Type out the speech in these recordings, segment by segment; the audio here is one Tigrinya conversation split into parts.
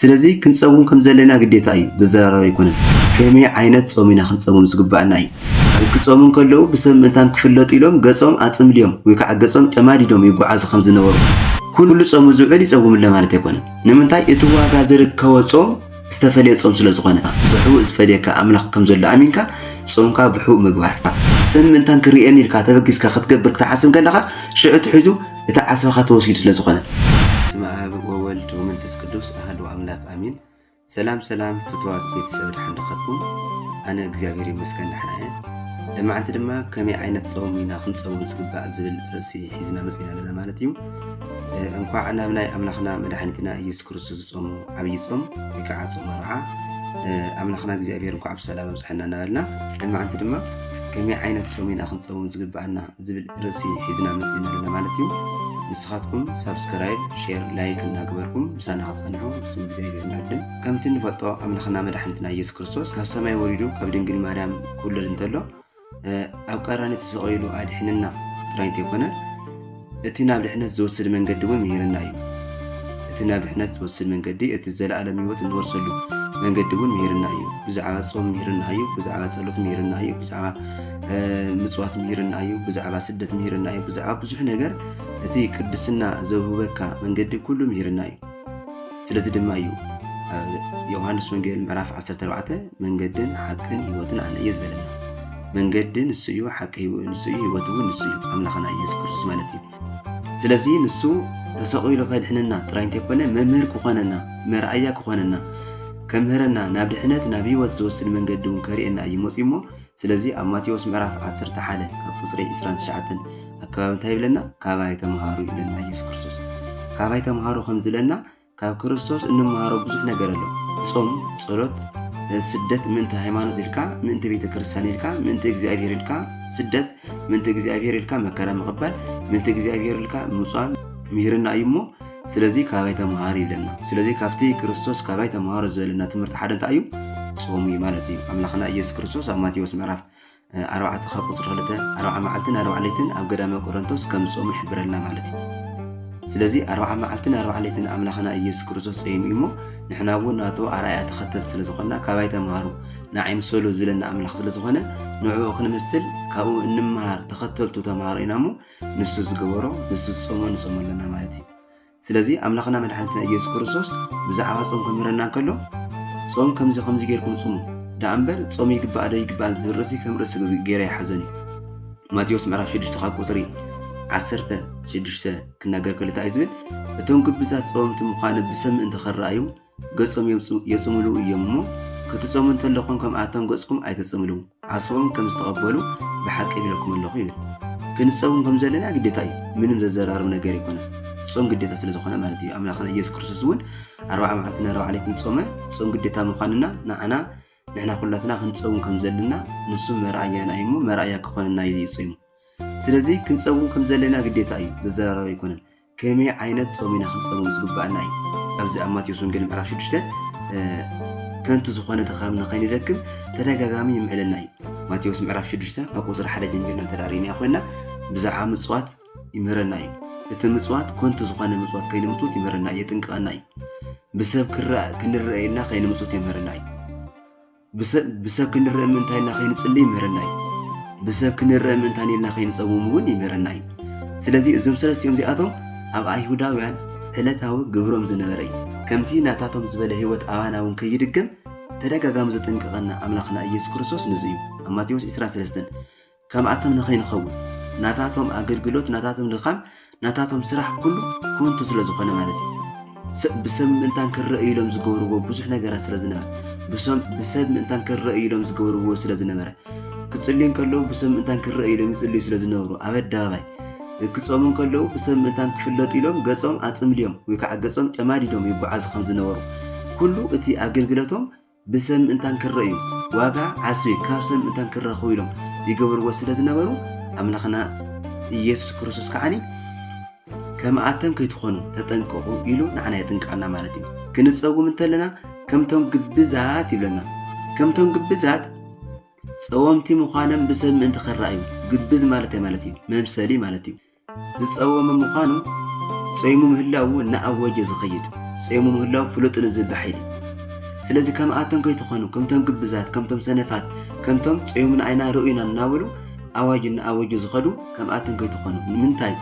ስለዚህ ክንጸውም ከም ዘለና ግዴታ እዩ ዘዘራረብ ይኮነን ከመይ ዓይነት ጾሚና ክንጸውም ዝግባአና እዩ ክጾሙን ከለው ብሰብ ምንታን ክፍለጡ ኢሎም ገጾም አጽምልዮም ወይ ከዓ ገጾም ጨማዲዶም ይጓዓዙ ከም ዝነበሩ ኩሉ ጾሙ ዝውዕል ይጸውምለ ማለት አይኮነን ንምንታይ እቲ ዋጋ ዝርከቦ ጾም ዝተፈለየ ጾም ስለ ዝኾነ ብሕው ዝፈለየካ አምላኽ ከም ዘሎ አሚንካ ጾምካ ብሕው ምግባር ሰብ ምንታን ክርኤኒ ኢልካ ተበጊስካ ክትገብር ክትሓስብ ከለኻ ሽዑ ትሕዙ እቲ ዓስብኻ ተወሲዱ ስለ ዝኾነ ስመ አብ ወወልድ ወመንፈስ ቅዱስ አሐዱ አምላክ አሚን ሰላም ሰላም ፍትዋት ቤተሰብ ድሓን ደኸትኩም አነ እግዚአብሔር ይመስገን ድሓና እየ ለማዓንቲ ድማ ከመይ ዓይነት ጾም ኢና ክንጸውም ዝግባእ ዝብል ርእሲ ሒዝና መፅና ኣለና ማለት እዩ እንኳዕ ናብ ናይ አምላኽና መድሓኒትና ኢየሱስ ክርስቶስ ጾሙ ዓብይ ጾም ወይ ከዓ ጾም መርዓ አምላኽና እግዚአብሔር እንኳዕ ብሰላም ኣብፅሐና እናበልና ለማዓንቲ ድማ ከመይ ዓይነት ጾም ኢና ክንጸውም ዝግባአና ዝብል ርእሲ ሒዝና መፅና ኣለና ማለት እዩ ንስኻትኩም ሰብስክራይብ ሼር ላይክ እናግበርኩም ምሳና ክትጸንሑ ስም እግዚአብሔር እናድን ከምቲ ንፈልጦ አምላኽና መድሓኒትና ኢየሱስ ክርስቶስ ካብ ሰማይ ወሪዱ ካብ ድንግል ማርያም ክውለድ እንተሎ ኣብ ቀራንዮ ተሰቒሉ ኣድሕንና ጥራይ እንተይኮነ እቲ ናብ ድሕነት ዝወስድ መንገዲ እውን ምሂርና እዩ እቲ ናብ ድሕነት ዝወስድ መንገዲ እቲ ዘለኣለም ህይወት እንወርሰሉ መንገዲ እውን ምሂርና እዩ ብዛዕባ ጾም ምሂርና እዩ ብዛዕባ ጸሎት ምሂርና እዩ ብዛዕባ ምጽዋት ምሂርና እዩ ብዛዕባ ስደት ምሂርና እዩ ብዛዕባ ብዙሕ ነገር እቲ ቅድስና ዘውህበካ መንገዲ ኩሉ ምሂርና እዩ ስለዚ ድማ እዩ ዮሐንስ ወንጌል ምዕራፍ 14 መንገድን ሓቅን ህይወትን ኣነ እየ ዝበለና መንገድን ንሱ እዩ ሓቂ ንሱ እዩ ህይወት እውን ንሱ እዩ አምላኽና ኢየሱስ ክርስቶስ ማለት እዩ ስለዚ ንሱ ተሰቒሉ ከድሕንና ጥራይ እንተይኮነ መምህር ክኾነና መርኣያ ክኾነና ከምህረና ናብ ድሕነት ናብ ህይወት ዝወስድ መንገዲ እውን ከሪአና እዩ መፂኡ እሞ ስለዚ ኣብ ማቴዎስ ምዕራፍ 11 ካብ ቁፅሪ 29 ኣከባቢ እንታይ ይብለና ካባይ ተምሃሩ ይብለና ኢየሱስ ክርስቶስ ካባይ ተምሃሩ ከም ዝብለና ካብ ክርስቶስ እንመሃሮ ብዙሕ ነገር ኣሎ ጾም ጸሎት ስደት ምንተ ሃይማኖት ኢልካ ምንተ ቤተ ክርስቲያን ኢልካ ምንተ እግዚአብሔር ኢልካ ስደት ምንተ እግዚአብሔር ኢልካ መከራ መቕባል ምንተ እግዚአብሔር ኢልካ ምጽዋም ምሂርና እዩ እሞ ስለዚ ካባይ ተምሃሩ ይብለና ስለዚ ካብቲ ክርስቶስ ካባይ ተምሃሩ ዘለና ትምህርቲ ሓደ እንታይ እዩ ጾም እዩ ማለት እዩ አምላኽና ኢየሱስ ክርስቶስ ኣብ ማቴዎስ ምዕራፍ 4 ካብ ቁፅሪ 2 40 መዓልትን 40 ሌሊትን ኣብ ገዳመ ቆሮንቶስ ከም ጾም ይሕብረልና ማለት እዩ ስለዚ 40 መዓልትን 40 ሌሊትን አምላኽና ኢየሱስ ክርስቶስ ጸይም እሞ ንሕና እውን ናቶ ኣርኣያ ተኸተልቲ ስለ ዝኾንና ካባይ ተምሃሩ ንዓይ ምሰሉ ዝብለና አምላኽ ስለ ዝኾነ ንዕኡ ክንምስል ካብኡ እንመሃር ተኸተልቱ ተምሃሩ ኢና እሞ ንሱ ዝገበሮ ንሱ ዝጾሞ ንጾም ኣለና ማለት እዩ ስለዚ አምላኽና መድሓኒትና ኢየሱስ ክርስቶስ ብዛዕባ ጾም ከምህረና እንከሎ ጾም ከምዚ ጌርኩም ጽሙ ዳ እምበር ጾም ይግባእ ዶ ይግባእ ዝብል ርእሲ ከም ርእሲ ገይረ ይሓዘን እዩ ማቴዎስ ምዕራፍ 6 ካብ ቁፅሪ 16 ክናገር ከለታ እዩ ዝብል እቶም ግብዛት ጾምቲ ምዃኑ ብሰብ ምእንቲ ኸረኣዩ ገጾም የጽምሉ እዮም እሞ ክትጾሙ እንተለኹም ከምኣቶም ገጽኩም ኣይተጽምሉ ዓስቦም ከም ዝተቐበሉ ብሓቂ ይብለኩም ኣለኹ ይብል ክንጸውም ከም ዘለና ግዴታ እዩ ምንም ዘዘራርብ ነገር ይኮነ ጾም ግዴታ ስለ ዝኾነ ማለት እዩ አምላኽና ኢየሱስ ክርስቶስ እውን 40 መዓልትን 40 ሌሊትን ጾመ ጾም ግዴታ ምዃንና ንሕና ኩላትና ክንጸውም ከም ዘለና ንሱ መርኣያና እዩ እሞ መርኣያ ክኾነና ይጽሙ ስለዚ ክንጸውም ከም ዘለና ግዴታ እዩ ዘዘራርብ ይኮነን ከመይ ዓይነት ጾም ኢና ክንጸውም ዝግባአና እዩ ኣብዚ ኣብ ማቴዎስ ወንጌል ምዕራፍ 6 ከንቱ ዝኾነ ድኻም ንኸይንደክም ተደጋጋሚ ይምዕለና እዩ ማቴዎስ ምዕራፍ 6 ካብ ቁፅሪ 1 ጀሚርና ተዳሪና ኮይና ብዛዕባ ምጽዋት ይምህረና እዩ እቲ ምጽዋት ከንቱ ዝኾነ ምጽዋት ከይንምጽውት ይምህረና የጥንቅቐና እዩ ብሰብ ክንርአየና ከይንምጽውት ይምህረና እዩ ብሰብ ክንርአ ምንታይና ከይንጽልይ ይምህረና እዩ ብሰብ ክንርአ ምንታን ኢልና ከይንጸውም እውን ይምህረና እዩ ስለዚ እዞም ሰለስቲኦም እዚኣቶም ኣብ ኣይሁዳውያን ዕለታዊ ግብሮም ዝነበረ እዩ ከምቲ ናታቶም ዝበለ ህይወት ኣባና እውን ከይድገም ተደጋጋሚ ዘጠንቅቐና አምላኽና ኢየሱስ ክርስቶስ ንዚ እዩ ኣብ ማቴዎስ 23 ከምኣቶም ንኸይንኸውን ናታቶም ኣገልግሎት ናታቶም ድኻም ናታቶም ስራሕ ኩሉ ከንቱ ስለ ዝኾነ ማለት እዩ ብሰብ ምእንታን ክርአ ኢሎም ዝገብርዎ ብዙሕ ነገራት ስለ ዝነበረ ብሰብ ምእንታን ክርአ ኢሎም ዝገብርዎ ስለ ዝነበረ ክጽልዩ ከለዉ ብሰብ ምእንታን ክርአ ኢሎም ይጽልዩ ስለ ዝነበሩ ኣብ ኣደባባይ ክጾሙ ከለዉ ብሰብ ምእንታን ክፍለጡ ኢሎም ገጾም ኣጽምልዮም ወይ ከዓ ገጾም ጨማዲዶም ይጓዓዙ ከም ዝነበሩ ኩሉ እቲ ኣገልግሎቶም ብሰብ ምእንታን ክርአዩ ዋጋ ዓስቢ ካብ ሰብ ምእንታን ክረኸቡ ኢሎም ይገብርዎ ስለ ዝነበሩ አምላኽና ኢየሱስ ክርስቶስ ከዓኒ ከምኣቶም ከይትኾኑ ተጠንቀቑ ኢሉ ንዓና የጥንቅቐና ማለት እዩ ክንጸውም እንተለና ከምቶም ግብዛት ይብለና ከምቶም ግብዛት ጸወምቲ ምዃኖም ብሰብ ምእንቲ ኸረኣዩ ግብዝ ማለት እዩ መምሰሊ ማለት እዩ ዝጸወሙ ምዃኑ ጸይሙ ምህላው ንኣብ ወጀ ዝኸይድ صيام مهلاو فلوت نزل بحيلي سلازي كم آتم كي تخونو كم تم كبزات كم تم سنفات كم تم صيام من عينا رؤينا ناولو أواج زخدو كم آتم كي تخونو من تاي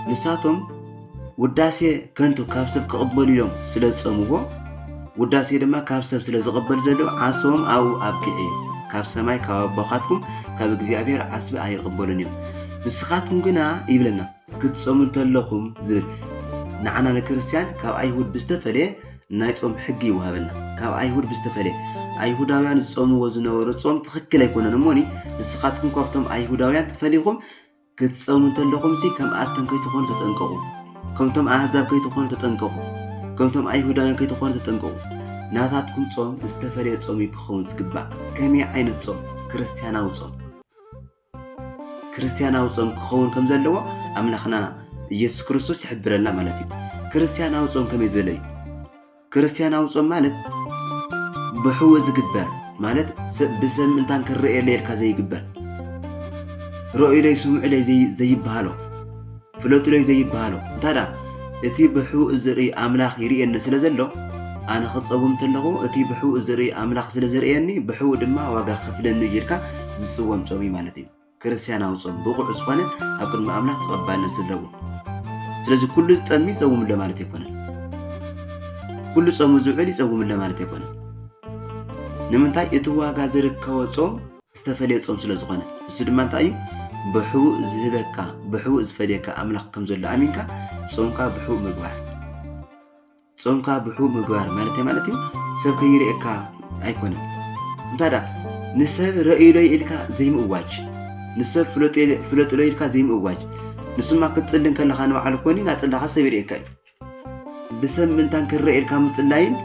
نساتهم وداسي كنتو كابسب كقبل اليوم سلاز صموه وداسي لما كابسب سلاز قبل زلو عصوم أو أبكي كابسب ماي كابخاتكم كاب እግዚአብሔር عصب أي قبلن يوم نسخاتكم جنا يبلنا كتصوم تلخم زل نعنا نكريستيان كاب أيهود بستفله نايصوم حقي وهبنا كاب أيهود بستفله أيهوداويان تصوم وزنور تصوم تخكل يكون نموني نسخاتكم كافتم أيهوداويان تفليهم كتصوم تلخم سي كم آتم كي تكون تتنقوا كمتم أحزاب كي تكون تتنقوا كمتم أيهوداويان كي تكون تتنقوا ناتاتكم تصوم استفله تصوم يكون زقبا كمي عين تصوم كريستياناو تصوم كريستياناو تصوم كون كم زلوا أملخنا يسوع كريستوس يحبرنا مالتي كريستياناو تصوم كم يزلي كريستياناو تصوم مالت بحو زقبا مالت بسم من تانك الرئي ليل كزي يقبل رؤي لي سمع لي زي بهالو فلوت لي زي بهالو ترى اتي بحو زري أملاخ يري النسل زلو أنا خصهم تلقوا اتي بحو زري أملاخ زلزريني بحو دما واقع خفلن يركا زسوم صومي مالتي كريستياناو صوم بوقع صفانه أقول ما أملاخ تقبلنا زلوا سلازي كل تأمي صوم اللي مالتي يكون كل صوم زعلي صوم اللي مالتي يكون نمنتاي اتواقع زركا وصوم استفلي صوم سلازقنا بس لما تاي بحو زهبكا بحو زفليكا أملاخ كم زل أمينكا صومكا بحو مقبار صومكا بحو مقبار مالتي سب كيريكا أيكون انتادا نسب رأي لي إلكا زي مواج نسب فلوت لي إلكا زي مواج نسمع كتسلن كلا خانوا على كوني ناس اللي حسب رأيكا بسم من تانك الرأي إلكا متسلاين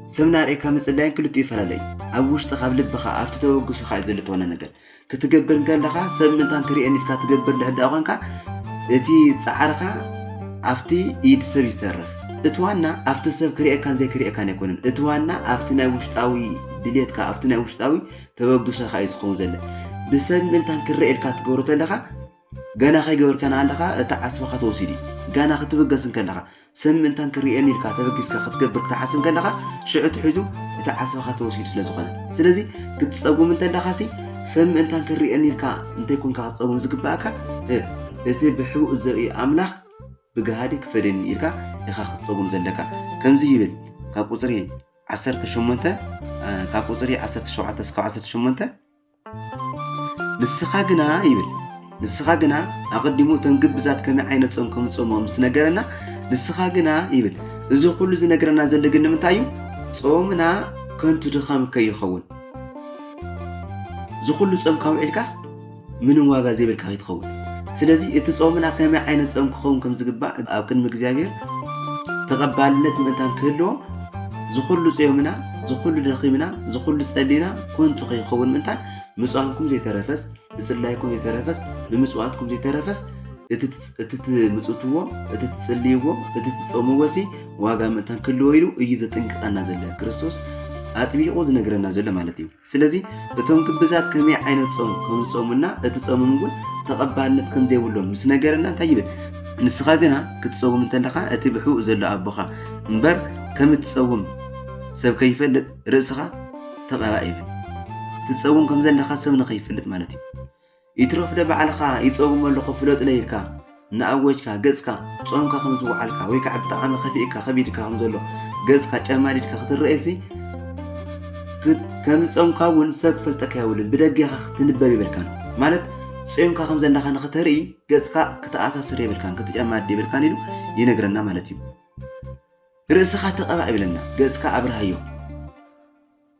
سمنا رأيكا متسلاين كله تيفلا لي أبوش تخاف لبخا أفتو توقس خايد اللي تونا نقل كتجبر قال لها سب من تانك رأي إلكا تجبر لحد أغانكا تي سعرها أفتي يد سب يسترف اتوانا أفت سب كريئة كان زي كريئة كان يكونن اتوانا أفتنا وشتاوي دليت كا أفتنا وشتاوي توقس خايز خوزله بسب من تانك الرأي إلكا تجورت لها جانا خي جور كان عندها تعسف خطوسيدي جانا ختبقسن كلها سم من تانك رأي إلكا تبقس كختجبر تحسن كلها شعت حزو تعسف خطوسيدي سلازقنا سلازي كتصوم من تلخاسي سم من تانك رأي إلكا أنت يكون كتصوم زقباكا إستي بحو الزري أملاخ بجهادك فدين إلكا يخاخ تصوم زلكا كم زيبل كاكوزري عسرت شمنته كاكوزري عسرت شوعة سكوا عسرت شمنته نسخاجنا يبل نسخاجنا أقدموا تنجب بذات كم عينة صومكم صومهم سنجرنا نسخاجنا يبل إذا كل زنجرنا زلقنا من تايم صومنا كنت تخام كي يخون إذا كل صوم كاو الكاس من واجا زيبل كاي تخون سلازي اتصومنا كم عينة صومكم خون كم زقبا أو كن مجزابير تقبلنا من تنكلو زخل صيامنا زخل دخيمنا زخل سألنا كنت خي يخون من تان مسؤالكم زي ترفس بسلايكم زي ترفس بمسؤالكم زي ترفس مسؤتوه تتصليوه تتصوموا وسي واقع متان كل ويلو يجي تنققنا زله كريستوس أتبيعو زنقرنا زله مالتيو سلازي بتوم كبزات كمية عين تصوم كم تصومنا تتصومون نقول تقبلنا كم زي ولهم مس نقرنا طيب نسخاجنا كتصوم من تلخا أتبيعو زله أبوخا مبر كم تصوم سب كيف رأسها تقرأيه تتصوم كم زل خاصم نخيف فلت مالتي يتروف دبع على خا يتصوم ولا خفلوت ليلكا نأوجك جزكا صومك خمس وعلك ويك عبد عام خفيك خبيرك هم زلوا جزكا جمالك خطر رئيسي كم تصوم كون سب فلتك يا ولد بدقي تنببي بالكان مالت صومك خمس زل خان خطري جزكا كتأسس سري بالكان كتجمع دي بالكان يلو ينقرنا مالتي رأسك تقبع بلنا جزكا أبرهيو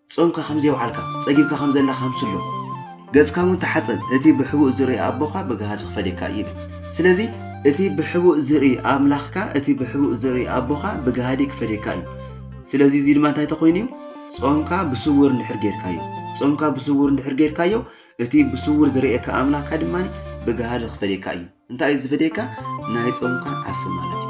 صومك خمسة وعلكا صقيبك خمسة لا خمسة له جزكا وانت حسن اتي بحبوق زري أبوخا بجهاد خفديكا يبل سلازي اتي بحبوق زري أملاخكا اتي بحبوق زري أبوخا بجهادك فديكا سلازي زيد ما تاي تقوينيو صومك بسور نحرجير كايو صومك بسور نحرجير كايو اتي بسور زريك أملاخكا دماني بجهاد خفديكا انت عايز فديكا ناي صومك عسل مالتي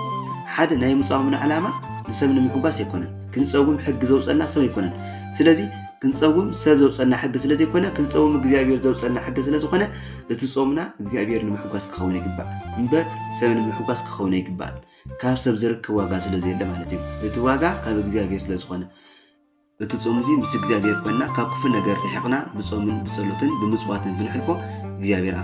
حدا ناي مصاومنا علامة نسمن محباس يكونن كنصوم حق زوصنا سو يكونن سلازي ክንጸውም ሰብ ዘውፀና ሕጊ ስለ ዘይኮነ ክንጸውም እግዚአብሔር ዘውፀና ሕጊ ስለ ዝኾነ እቲ ጾምና እግዚአብሔር ንምሕጓስ ክኸውን ይግባእ እምበር ሰብ ንምሕጓስ ክኸውን ይግባእ ካብ ሰብ ዝርከብ ዋጋ ስለ ዘየለ ማለት እዩ እቲ ዋጋ ካብ እግዚአብሔር ስለ ዝኾነ እቲ ጾም እዚ ምስ እግዚአብሔር ኮይና ካብ ክፉ ነገር ርሒቕና ብጾምን ብጸሎትን ብምጽዋትን ብንሕልፎ እግዚአብሔር